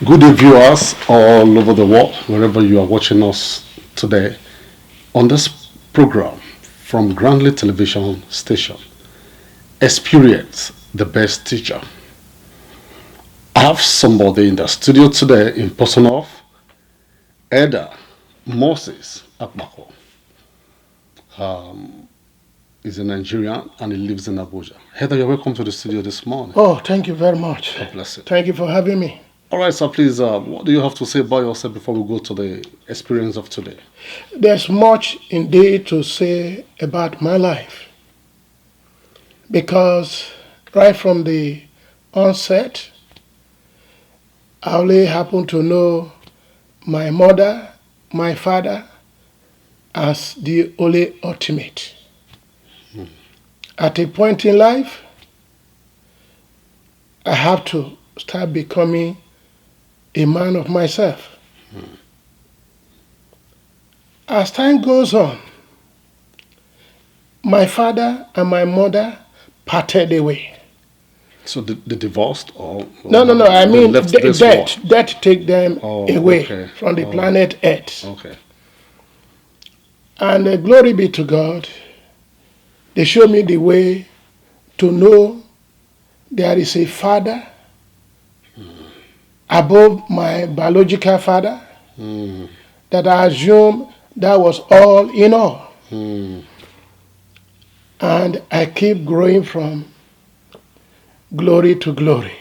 Good day, viewers all over the world, wherever you are watching us today on this program from Grandly Television Station. Experience the best teacher. I have somebody in the studio today in person of Eda Moses Akbako. He's a Nigerian and he lives in Abuja. Heather, you're welcome to the studio this morning. Oh, thank you very much. God bless you. Thank you for having me. All right, so please, what do you have to say about yourself before we go to the experience of today? There's much indeed to say about my life because right from the onset, I only happen to know my mother, my father as the only ultimate. At a point in life, I have to start becoming a man of myself. As time goes on, my father and my mother parted away. So they divorced or No. I they mean, left this world? death take them away okay. from the planet Earth. Okay. And glory be to God, they show me the way to know there is a father above my biological father that I assume that was all in all. And I keep growing from glory to glory.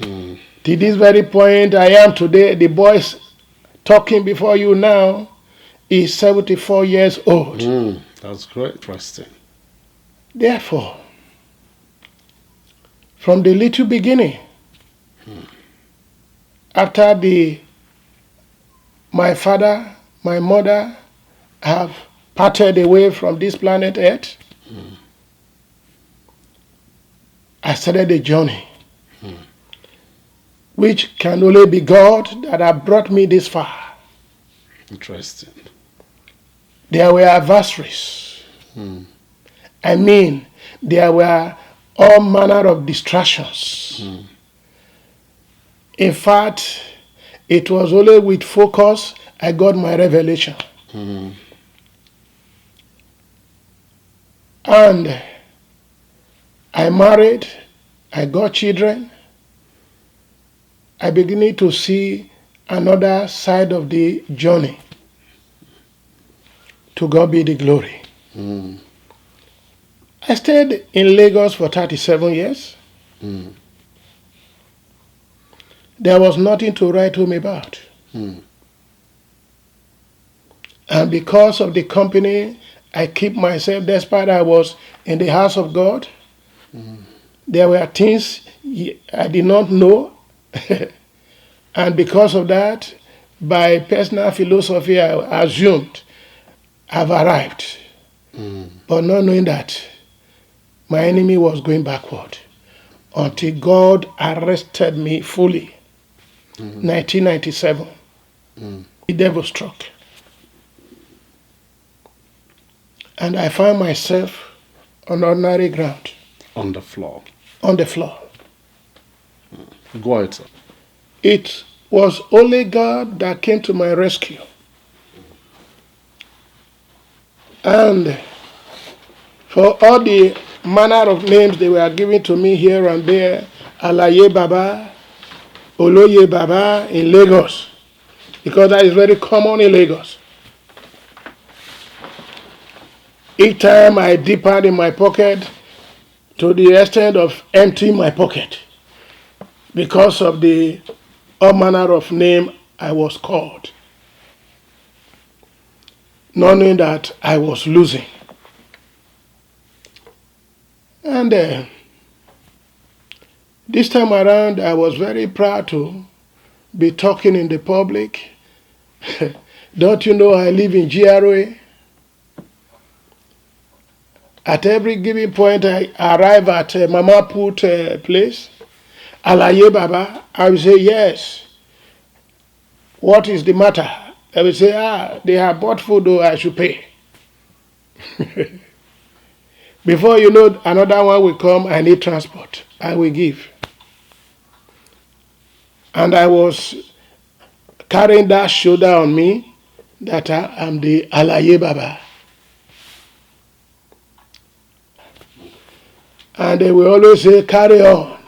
To this very point I am today, the boys talking before you now is 74 years old. That's great, interesting. Therefore, from the little beginning, after my father, my mother have parted away from this planet Earth, I started a journey which can only be God that have brought me this far. Interesting. There were adversaries. I mean, there were all manner of distractions. In fact, it was only with focus I got my revelation. And I married, I got children. I beginning to see another side of the journey. To God be the glory. I stayed in Lagos for 37 years. There was nothing to write home about. And because of the company I keep myself, despite I was in the house of God, there were things I did not know. And because of that, by personal philosophy, I assumed I've arrived. But not knowing that my enemy was going backward until God arrested me fully. 1997, the devil struck. And I found myself on ordinary ground. On the floor. On the floor. Go ahead, sir. It was only God that came to my rescue. And for all the manner of names they were giving to me here and there, Alaye Baba, Oloye Baba in Lagos, because that is very common in Lagos. Each time I deepened in my pocket to the extent of emptying my pocket because of the all manner of name I was called, not knowing that I was losing. And this time around, I was very proud to be talking in the public. Don't you know I live in GRA? At every given point, I arrive at Mama Put place. Alaye Baba, I will say, yes. What is the matter? I will say, they have bought food, though I should pay. Before you know, another one will come, I need transport. I will give. And I was carrying that shoulder on me that I am the Alaye Baba. And they will always say, carry on.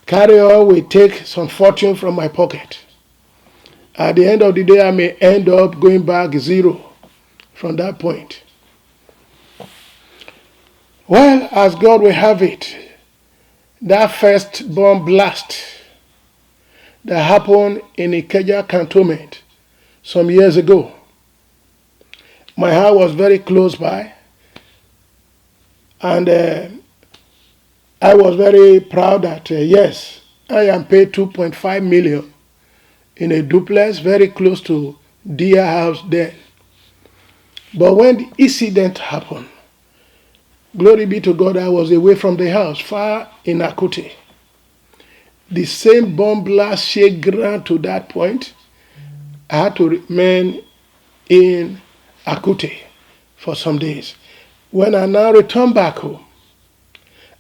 Carry on will take some fortune from my pocket. At the end of the day, I may end up going back zero from that point. Well, as God will have it, that first bomb blast that happened in Ikeja cantonment some years ago, my house was very close by, and I was very proud that, yes, I am paid 2.5 million in a duplex very close to Dia House then. But when the incident happened, glory be to God, I was away from the house, far in Akute. The same bomb blast shake ground to that point. I had to remain in Akute for some days. When I now returned back home,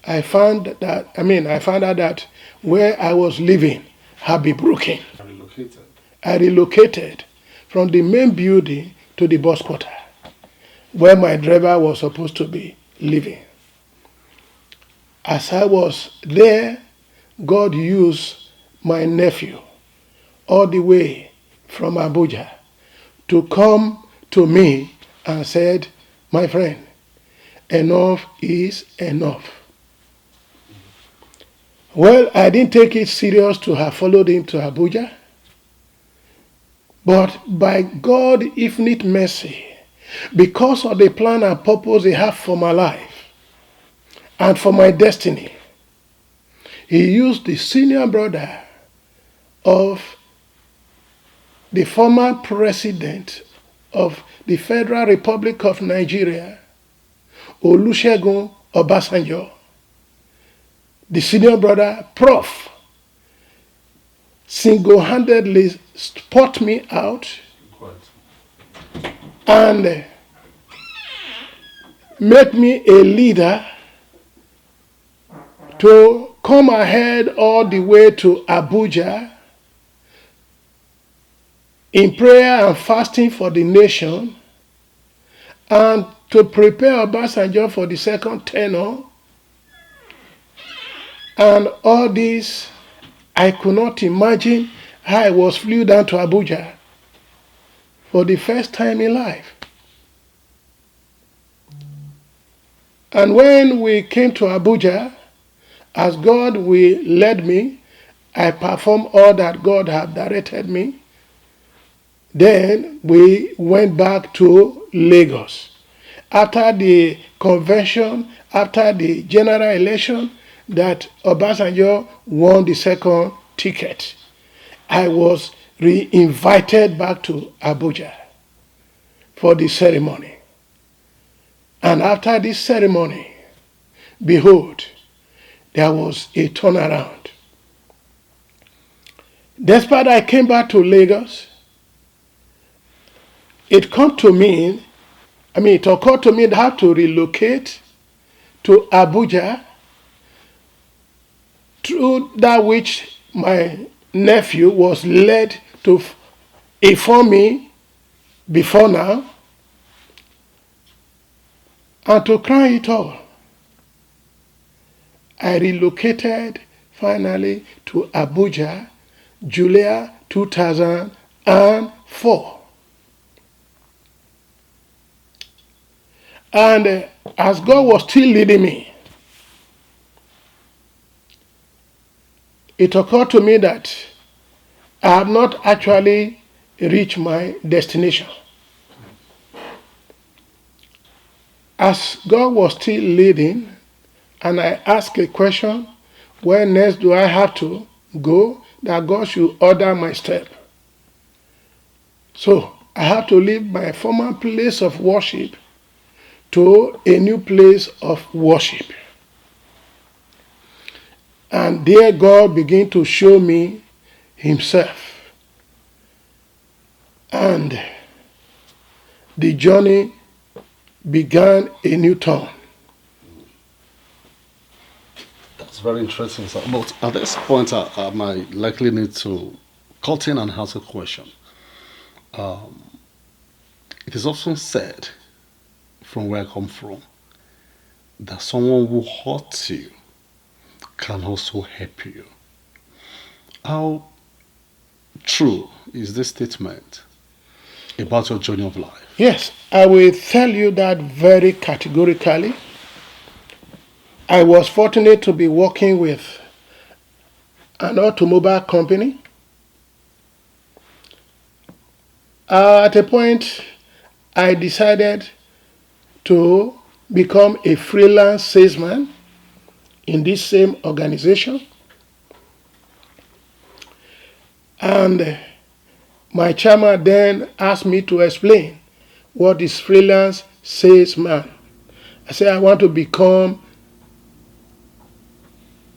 I found out that where I was living had been broken. I relocated from the main building to the bus quarter, where my driver was supposed to be living. As I was there, God used my nephew all the way from Abuja to come to me and said, my friend, enough is enough. Well, I didn't take it serious to have followed him to Abuja, but by God's infinite mercy, because of the plan and purpose He had for my life and for my destiny, He used the senior brother of the former president of the Federal Republic of Nigeria, Olusegun Obasanjo, the senior brother, Prof, single-handedly spot me out and make me a leader to come ahead all the way to Abuja in prayer and fasting for the nation and to prepare Obasanjo for the second tenure. And all this, I could not imagine how I was flew down to Abuja for the first time in life. And when we came to Abuja, as God will led me, I performed all that God had directed me. Then we went back to Lagos. After the convention, after the general election, that Obasanjo won the second ticket, I was re-invited back to Abuja for the ceremony. And after this ceremony, behold, there was a turnaround. Despite I came back to Lagos, it occurred to me that I had to relocate to Abuja, through that which my nephew was led to inform me before now. And to cry it all, I relocated finally to Abuja, July 2004. And as God was still leading me, it occurred to me that I have not actually reached my destination. As God was still leading, and I asked a question, where next do I have to go, that God should order my step. So I have to leave my former place of worship to a new place of worship. And there God began to show me Himself. And the journey began a new turn. It's very interesting, sir. But at this point, I might likely need to cut in and ask a question. It is often said, from where I come from, that someone who hurts you can also help you. How true is this statement about your journey of life? Yes, I will tell you that very categorically. I was fortunate to be working with an automobile company. At a point, I decided to become a freelance salesman in this same organization. And my chairman then asked me to explain what is freelance salesman. I said I want to become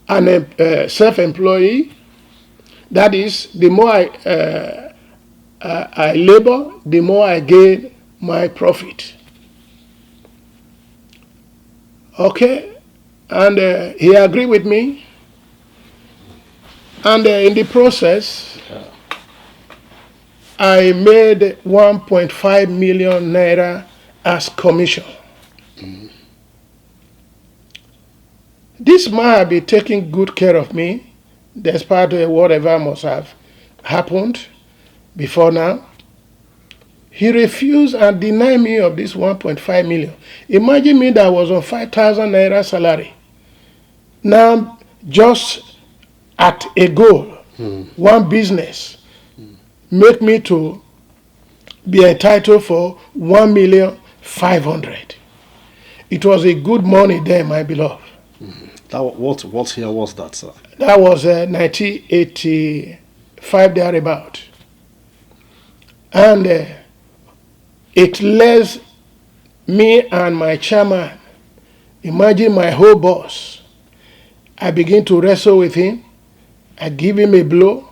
an self-employee. That is, the more I labor, the more I gain my profit. Okay, and he agreed with me. And in the process, I made 1.5 million naira as commission. This man had been taking good care of me, despite whatever must have happened before now. He refused and denied me of this 1.5 million. Imagine me that was on 5,000 naira salary. Now, just at a goal, one business, make me to be entitled for 1,500,000. It was a good money then, my beloved. What year was that, sir? That was 1985 thereabout. And it left me and my chairman, imagine my whole boss. I begin to wrestle with him. I give him a blow.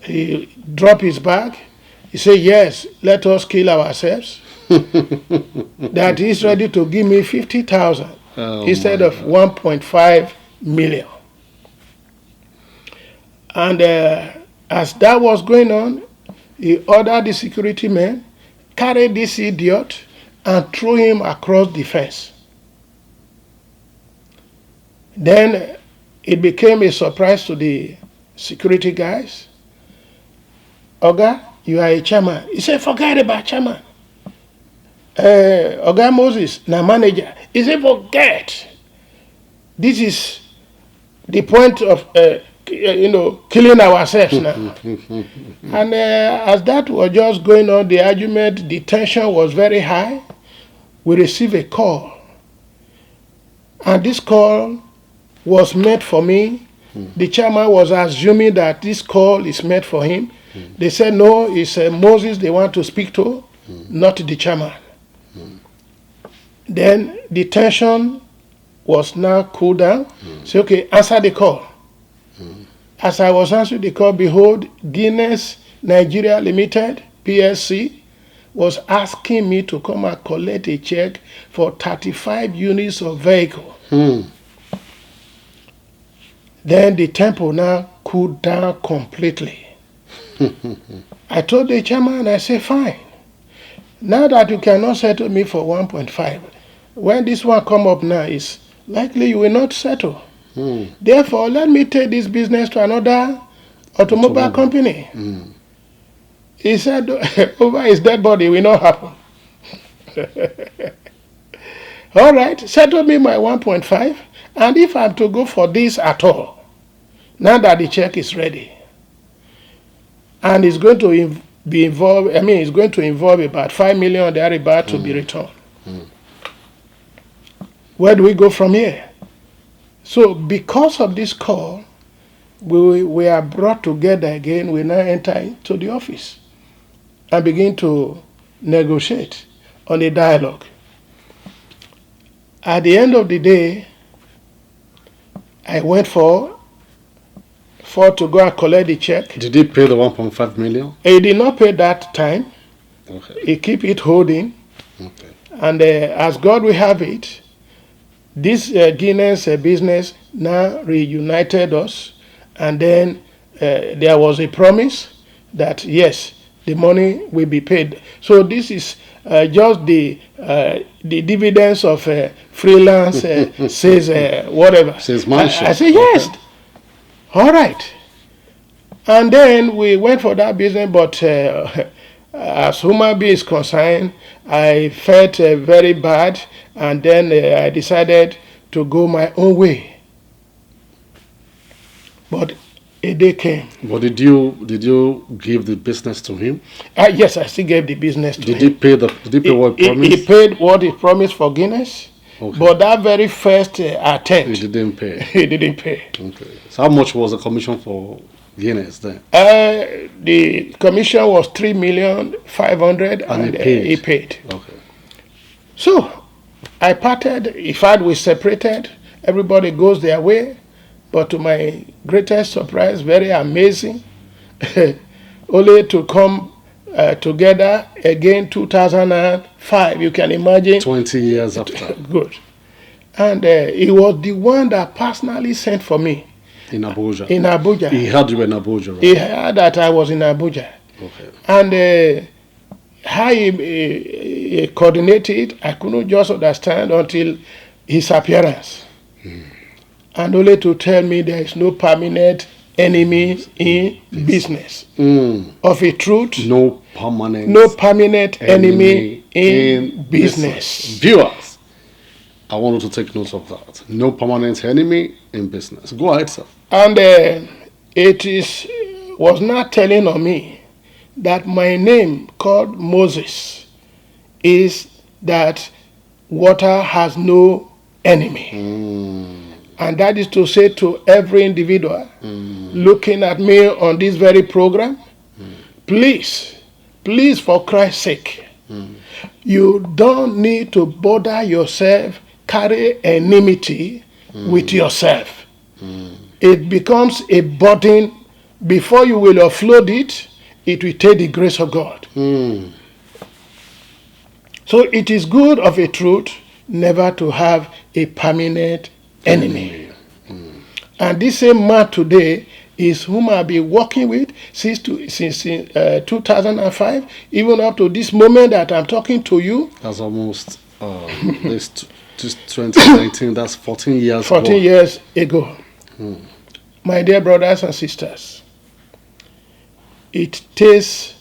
He drop his bag. He said, yes, let us kill ourselves. That he's ready to give me 50,000 instead of 1.5 million. And as that was going on, he ordered the security men, carry this idiot, and threw him across the fence. Then it became a surprise to the security guys. Oga, you are a chairman. He said, forget about chairman. Oga Moses, na manager. He said, forget. This is the point of, killing ourselves now. And as that was just going on, the argument, the tension was very high. We received a call. And this call was meant for me. The chairman was assuming that this call is meant for him. They said, no, it's Moses they want to speak to, not the chairman. Then the tension was now cooled down. Say, okay, answer the call. As I was answering the call, behold, Guinness Nigeria Limited, PSC, was asking me to come and collect a check for 35 units of vehicle. Then the tempo now cooled down completely. I told the chairman, I said, fine. Now that you cannot settle me for 1.5, when this one come up now, it's likely you will not settle. Therefore, let me take this business to another automobile company. He said, over his dead body, it will not happen. All right, settle me my 1.5, and if I'm to go for this at all, now that the check is ready, and it's going to be involved, it's going to involve about 5 million thereabout to be returned. Where do we go from here? So because of this call, we are brought together again. We now enter into the office and begin to negotiate on a dialogue. At the end of the day, I went for to go and collect the check. Did he pay the 1.5 million? He did not pay that time. Okay. He keep it holding. Okay. And as God will have it, This Guinness business now reunited us, and then there was a promise that yes, the money will be paid. So this is just the dividends of freelance says whatever. Salesmanship. I say yes, all right. And then we went for that business, but as human being is concerned, I felt very bad, and then I decided to go my own way. But a day came. But did you give the business to him? Yes, I still gave the business to Did him. he pay what he He promised? paid what he promised for Guinness, Okay. but that very first He attempt, didn't pay. he didn't pay. Okay. So how much was the commission for Guinness then? The commission was 3,500,000, and he paid. he paid. Okay. So I parted. In fact, we separated. Everybody goes their way. But to my greatest surprise, very amazing, only to come together again 2005. You can imagine. 20 years after Good. And he was the one that personally sent for me in Abuja. in Abuja. He heard you in Abuja, right? He heard that I was in Abuja. Okay. And how he coordinated, I couldn't just understand until his appearance. And only to tell me there is no permanent enemy in business. Of a truth, No permanent no permanent enemy in business. Viewers, I want you to take note of that. No permanent enemy in business. Go ahead, sir. And was not telling on me that my name called Moses is that water has no enemy. And that is to say to every individual looking at me on this very program, please, for Christ's sake, you don't need to bother yourself, carry enmity with yourself. It becomes a burden. Before you will offload it, it will take the grace of God. So it is good of a truth never to have a permanent enemy. And this same man today is whom I've been working with since 2005, even up to this moment that I'm talking to you. That's almost this 2019. That's 14 years. 14 years ago. My dear brothers and sisters, it takes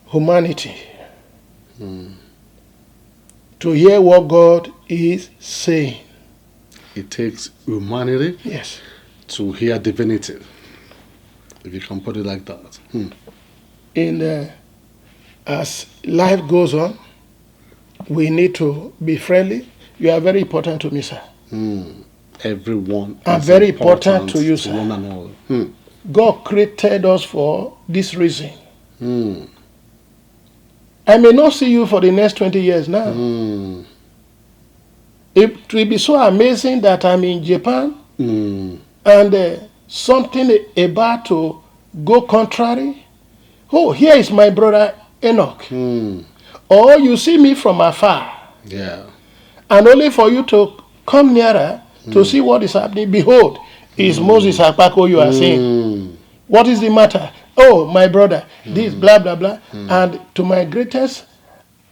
humanity to hear what God is saying. It takes humanity, yes, to hear divinity, if you can put it like that. As life goes on, we need to be friendly. You are very important to me, sir. Everyone I'm is very important to you, sir. one another. God created us for this reason. I may not see you for the next 20 years now. It will be so amazing that I'm in Japan and something about to go contrary. Oh, here is my brother Enoch. Or you see me from afar. Yeah. And only for you to come nearer to see what is happening. Behold, is Moses Akpako you are seeing. What is the matter? Oh, my brother, this, blah, blah, blah. And to my greatest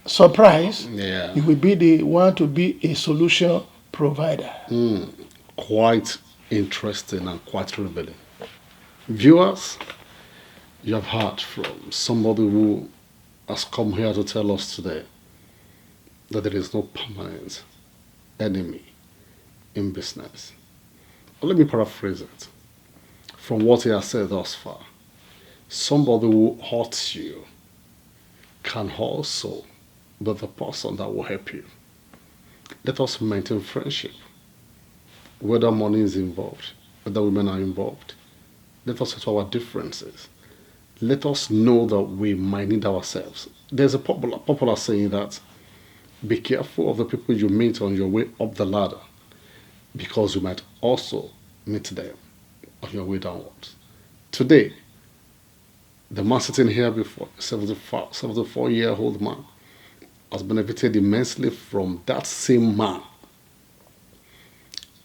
surprise, you will be the one to be a solution provider. Quite interesting and quite revealing. Viewers, you have heard from somebody who has come here to tell us today that there is no permanent enemy in business. But let me paraphrase it. From what he has said thus far, somebody who hurts you can also be the person that will help you. Let us maintain friendship, whether money is involved, whether women are involved. Let us settle our differences. Let us know that we might need ourselves. There's a popular saying that be careful of the people you meet on your way up the ladder, because you might also meet them on your way downwards. Today, the man sitting here before, 74-year-old man, has benefited immensely from that same man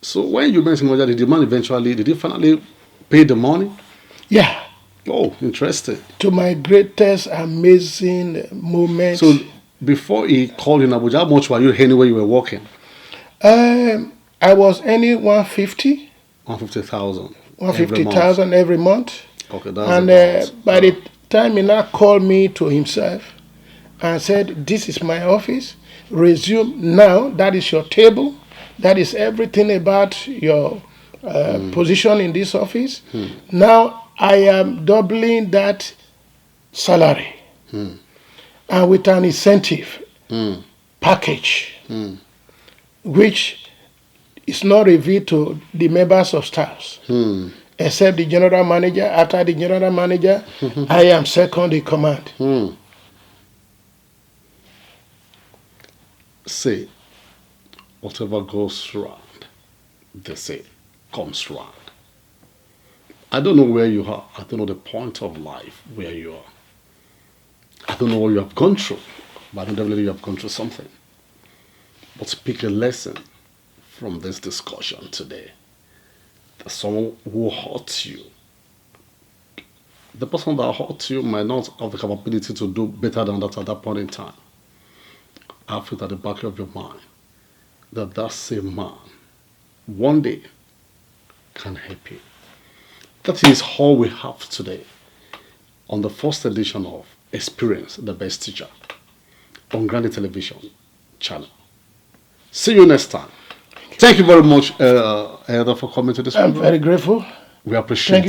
So when you mentioned Moja, did the man eventually, did he finally pay the money? Yeah, Oh, interesting. to my greatest amazing moment. So before he called you in Abuja, how much were you anywhere you were working? I was earning 150, 150,000 every month. 150,000 every month. Okay, that's And about. by the time he now called me to himself and said, "This is my office. Resume now. That is your table. That is everything about your position in this office. Now I am doubling that salary and with an incentive package, which is not revealed to the members of staffs, except the general manager. After the general manager, I am second in command." Say, whatever goes round, they say, comes round. I don't know where you are. I don't know the point of life where you are. I don't know what you have gone through, but I know definitely you have gone through something. But pick a lesson from this discussion today. That someone who hurts you, the person that hurts you might not have the capability to do better than that at that point in time. Have it at the back of your mind that that same man one day can help you. That is all we have today on the first edition of Experience the Best Teacher on Grande Television channel. See you next time. Thank you very much, Elder, for coming to this I'm program. very grateful. We appreciate Thank you it.